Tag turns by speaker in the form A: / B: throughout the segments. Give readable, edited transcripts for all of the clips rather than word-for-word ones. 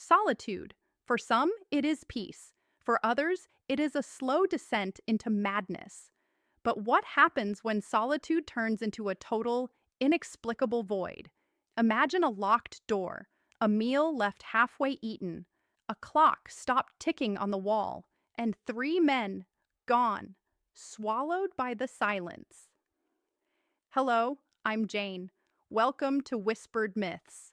A: Solitude. For some, it is peace. For others, it is a slow descent into madness. But what happens when solitude turns into a total, inexplicable void? Imagine a locked door, a meal left halfway eaten, a clock stopped ticking on the wall, and three men gone, swallowed by the silence. Hello, I'm Jane. Welcome to Whispered Myths.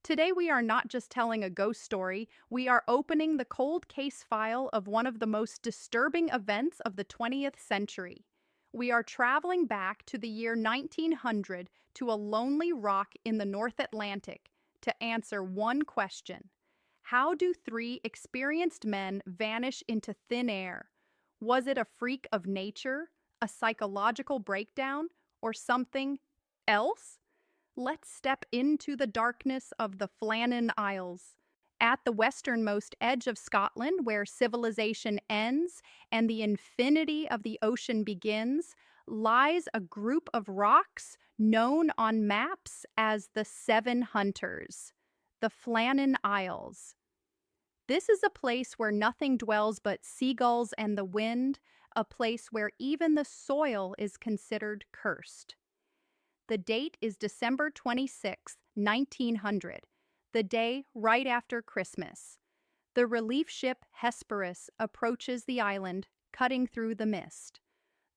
A: Today we are not just telling a ghost story, we are opening the cold case file of one of the most disturbing events of the 20th century. We are traveling back to the year 1900 to a lonely rock in the North Atlantic to answer one question. How do three experienced men vanish into thin air? Was it a freak of nature, a psychological breakdown, or something else? Let's step into the darkness of the Flannan Isles. At the westernmost edge of Scotland, where civilization ends and the infinity of the ocean begins, lies a group of rocks known on maps as the Seven Hunters, the Flannan Isles. This is a place where nothing dwells but seagulls and the wind, a place where even the soil is considered cursed. The date is December 26, 1900, the day right after Christmas. The relief ship Hesperus approaches the island, cutting through the mist.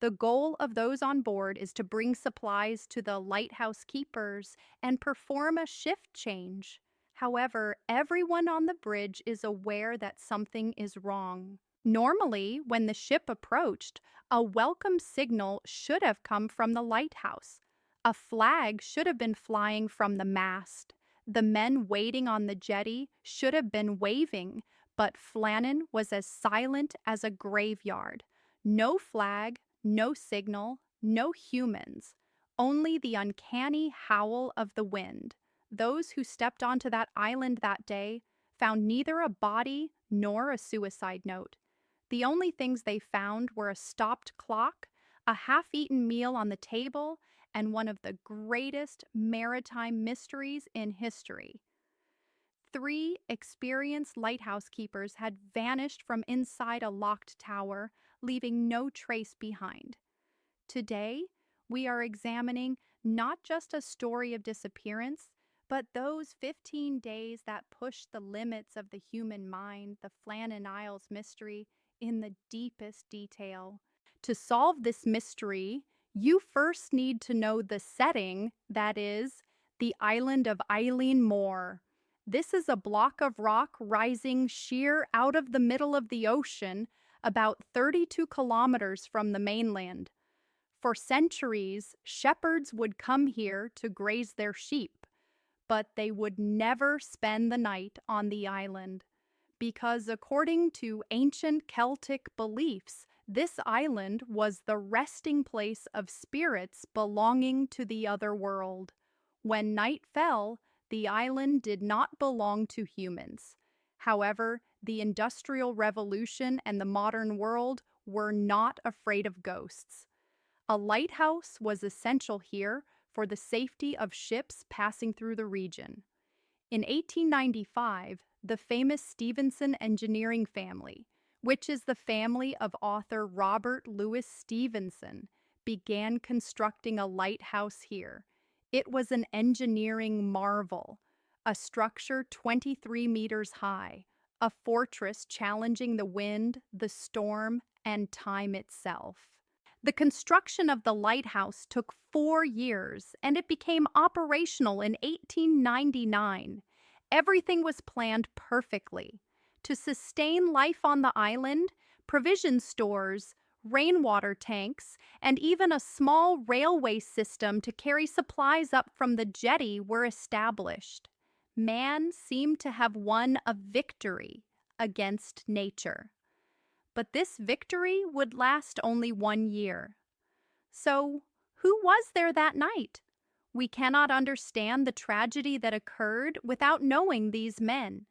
A: The goal of those on board is to bring supplies to the lighthouse keepers and perform a shift change. However, everyone on the bridge is aware that something is wrong. Normally, when the ship approached, a welcome signal should have come from the lighthouse. A flag should have been flying from the mast. The men waiting on the jetty should have been waving, but Flannan was as silent as a graveyard. No flag, no signal, no humans, only the uncanny howl of the wind. Those who stepped onto that island that day found neither a body nor a suicide note. The only things they found were a stopped clock, a half-eaten meal on the table, and one of the greatest maritime mysteries in history. Three experienced lighthouse keepers had vanished from inside a locked tower, leaving no trace behind. Today, we are examining not just a story of disappearance, but those 15 days that pushed the limits of the human mind, the Flannan Isles mystery, in the deepest detail. To solve this mystery, you first need to know the setting, that is, the island of Eilean Mòr. This is a block of rock rising sheer out of the middle of the ocean, about 32 kilometers from the mainland. For centuries, shepherds would come here to graze their sheep, but they would never spend the night on the island, because according to ancient Celtic beliefs, this island was the resting place of spirits belonging to the other world. When night fell, the island did not belong to humans. However, the Industrial Revolution and the modern world were not afraid of ghosts. A lighthouse was essential here for the safety of ships passing through the region. In 1895, the famous Stevenson engineering family, which is the family of author Robert Louis Stevenson, began constructing a lighthouse here. It was an engineering marvel, a structure 23 meters high, a fortress challenging the wind, the storm, and time itself. The construction of the lighthouse took 4 years, and it became operational in 1899. Everything was planned perfectly. To sustain life on the island, provision stores, rainwater tanks, and even a small railway system to carry supplies up from the jetty were established. Man seemed to have won a victory against nature. But this victory would last only 1 year. So, who was there that night? We cannot understand the tragedy that occurred without knowing these men.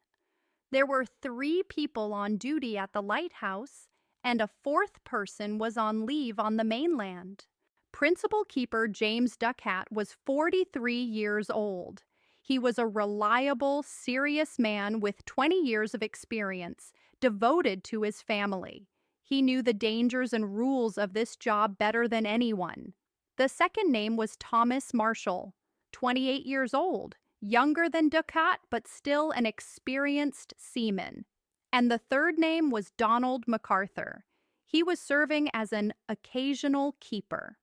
A: There were 3 people on duty at the lighthouse, and a 4th person was on leave on the mainland. Principal keeper James Ducat was 43 years old. He was a reliable, serious man with 20 years of experience, devoted to his family. He knew the dangers and rules of this job better than anyone. The second name was Thomas Marshall, 28 years old, younger than Ducat, but still an experienced seaman. And the third name was Donald MacArthur. He was serving as an occasional keeper.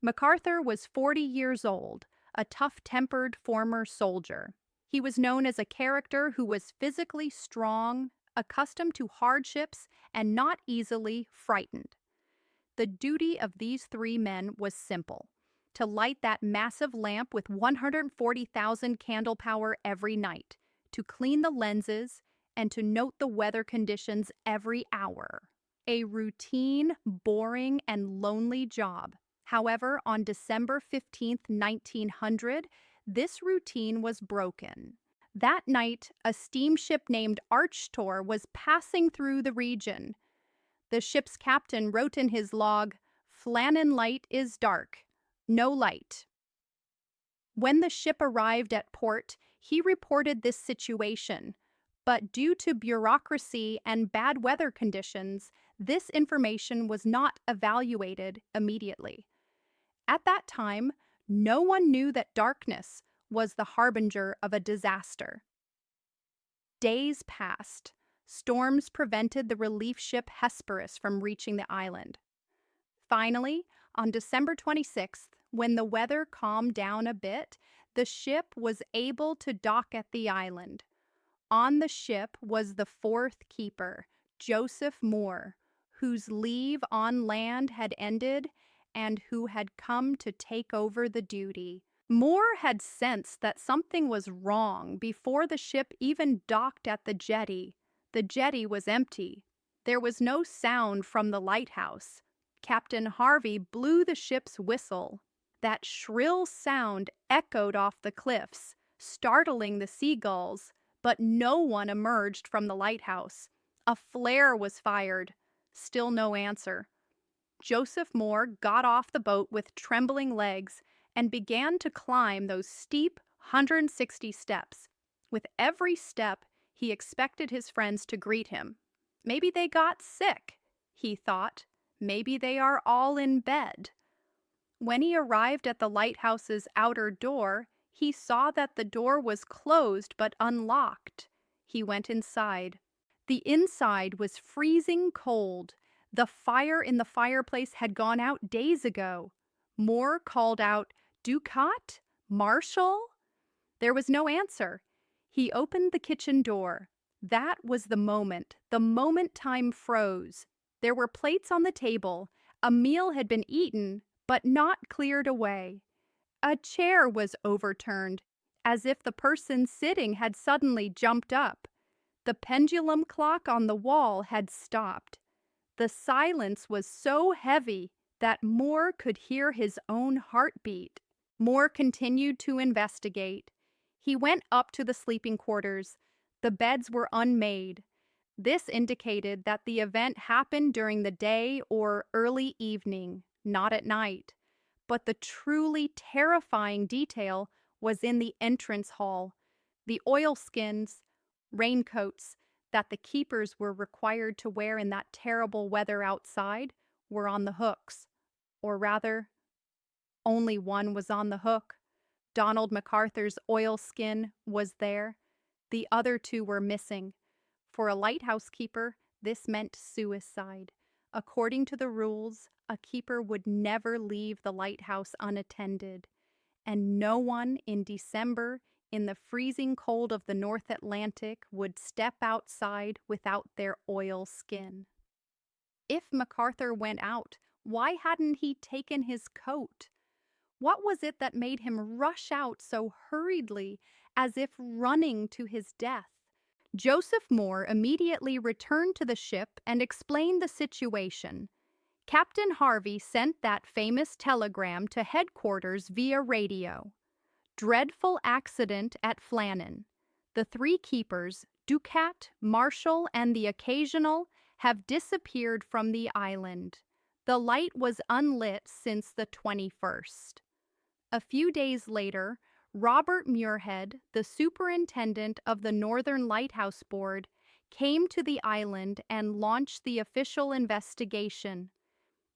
A: MacArthur was 40 years old, a tough-tempered former soldier. He was known as a character who was physically strong, accustomed to hardships, and not easily frightened. The duty of these three men was simple: to light that massive lamp with 140,000 candle power every night, to clean the lenses, and to note the weather conditions every hour. A routine, boring, and lonely job. However, on December 15th, 1900, this routine was broken. That night, a steamship named Archtor was passing through the region. The ship's captain wrote in his log, "Flannan Light is dark. No light." When the ship arrived at port, he reported this situation, but due to bureaucracy and bad weather conditions, this information was not evaluated immediately. At that time, no one knew that darkness was the harbinger of a disaster. Days passed. Storms prevented the relief ship Hesperus from reaching the island. Finally, on December 26th, when the weather calmed down a bit, the ship was able to dock at the island. On the ship was the fourth keeper, Joseph Mòr, whose leave on land had ended and who had come to take over the duty. Mòr had sensed that something was wrong before the ship even docked at the jetty. The jetty was empty. There was no sound from the lighthouse. Captain Harvey blew the ship's whistle. That shrill sound echoed off the cliffs, startling the seagulls, but no one emerged from the lighthouse. A flare was fired. Still no answer. Joseph Mòr got off the boat with trembling legs and began to climb those steep 160 steps. With every step, he expected his friends to greet him. Maybe they got sick, he thought. Maybe they are all in bed. When he arrived at the lighthouse's outer door, he saw that the door was closed but unlocked. He went inside. The inside was freezing cold. The fire in the fireplace had gone out days ago. Mòr called out, "Ducat? Marshall?" There was no answer. He opened the kitchen door. That was the moment time froze. There were plates on the table. A meal had been eaten, but not cleared away. A chair was overturned, as if the person sitting had suddenly jumped up. The pendulum clock on the wall had stopped. The silence was so heavy that Mòr could hear his own heartbeat. Mòr continued to investigate. He went up to the sleeping quarters. The beds were unmade. This indicated that the event happened during the day or early evening, not at night. But the truly terrifying detail was in the entrance hall. The oilskins, raincoats that the keepers were required to wear in that terrible weather outside were on the hooks. Or rather, only one was on the hook. Donald MacArthur's oilskin was there. The other two were missing. For a lighthouse keeper, this meant suicide. According to the rules, a keeper would never leave the lighthouse unattended. And no one in December, in the freezing cold of the North Atlantic, would step outside without their oilskin. If MacArthur went out, why hadn't he taken his coat? What was it that made him rush out so hurriedly, as if running to his death? Joseph Mòr immediately returned to the ship and explained the situation. Captain Harvey sent that famous telegram to headquarters via radio. Dreadful accident at Flannan. The three keepers, Ducat, Marshall, and the Occasional, have disappeared from the island. The light was unlit since the 21st. A few days later, Robert Muirhead, the superintendent of the Northern Lighthouse Board, came to the island and launched the official investigation.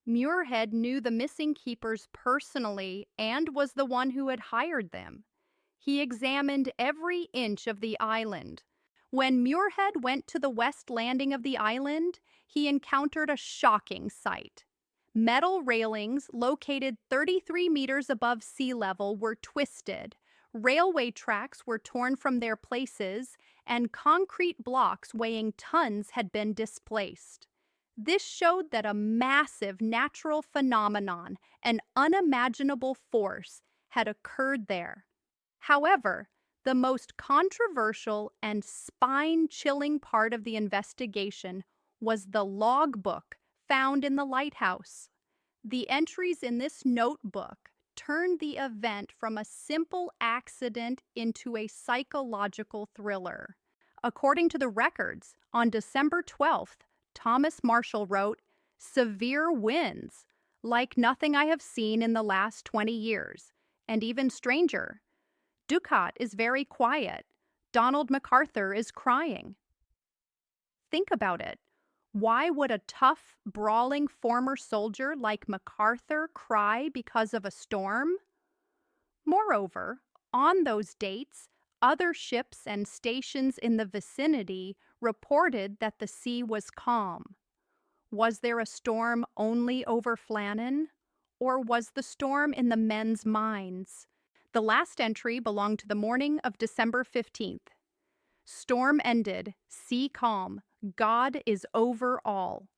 A: Muirhead knew the missing keepers personally and was the one who had hired them. He examined every inch of the island. When Muirhead went to the west landing of the island, he encountered a shocking sight. Metal railings located 33 meters above sea level were twisted, railway tracks were torn from their places, and concrete blocks weighing tons had been displaced. This showed that a massive natural phenomenon, an unimaginable force, had occurred there. However, the most controversial and spine-chilling part of the investigation was the logbook found in the lighthouse. The entries in this notebook turned the event from a simple accident into a psychological thriller. According to the records, on December 12th, Thomas Marshall wrote, "Severe winds, like nothing I have seen in the last 20 years, and even stranger. Ducat is very quiet. Donald MacArthur is crying." Think about it. Why would a tough, brawling former soldier like MacArthur cry because of a storm? Moreover, on those dates, other ships and stations in the vicinity reported that the sea was calm. Was there a storm only over Flannan? Or was the storm in the men's minds? The last entry belonged to the morning of December 15th. Storm ended, sea calm, God is over all.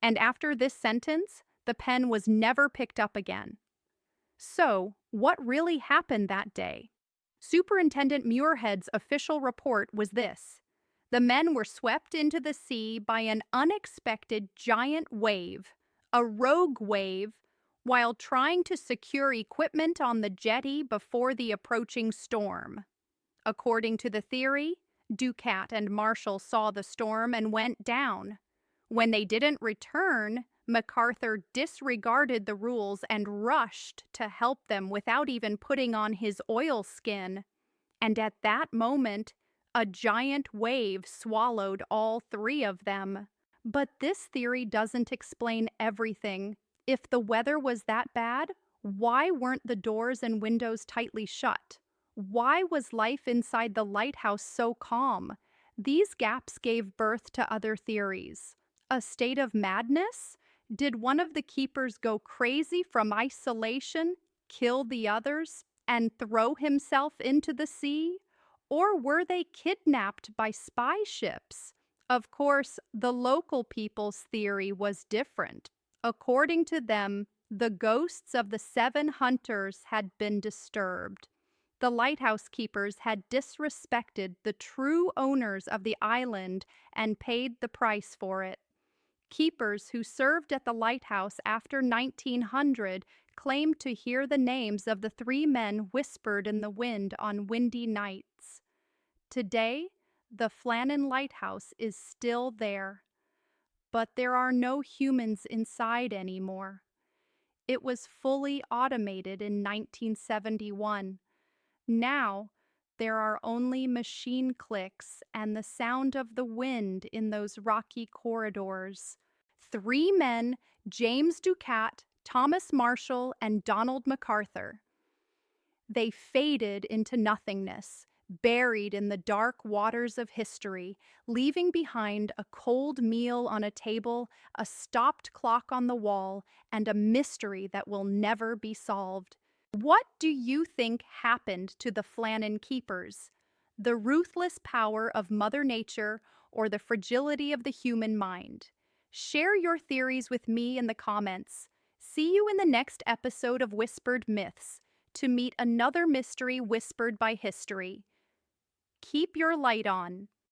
A: And after this sentence, the pen was never picked up again. So, what really happened that day? Superintendent Muirhead's official report was this: the men were swept into the sea by an unexpected giant wave, a rogue wave, while trying to secure equipment on the jetty before the approaching storm. According to the theory, Ducat and Marshall saw the storm and went down. When they didn't return, MacArthur disregarded the rules and rushed to help them without even putting on his oilskin. And at that moment, a giant wave swallowed all three of them. But this theory doesn't explain everything. If the weather was that bad, why weren't the doors and windows tightly shut? Why was life inside the lighthouse so calm? These gaps gave birth to other theories. A state of madness? Did one of the keepers go crazy from isolation, kill the others, and throw himself into the sea? Or were they kidnapped by spy ships? Of course, the local people's theory was different. According to them, the ghosts of the 7 hunters had been disturbed. The lighthouse keepers had disrespected the true owners of the island and paid the price for it. Keepers who served at the lighthouse after 1900 claimed to hear the names of the 3 men whispered in the wind on windy nights. Today, the Flannan Lighthouse is still there, but there are no humans inside anymore. It was fully automated in 1971. Now, there are only machine clicks and the sound of the wind in those rocky corridors. 3 men, James Ducat, Thomas Marshall, and Donald MacArthur. They faded into nothingness, buried in the dark waters of history, leaving behind a cold meal on a table, a stopped clock on the wall, and a mystery that will never be solved. What do you think happened to the Flannan keepers? The ruthless power of Mother Nature or the fragility of the human mind? Share your theories with me in the comments. See you in the next episode of Whispered Myths to meet another mystery whispered by history. Keep your light on.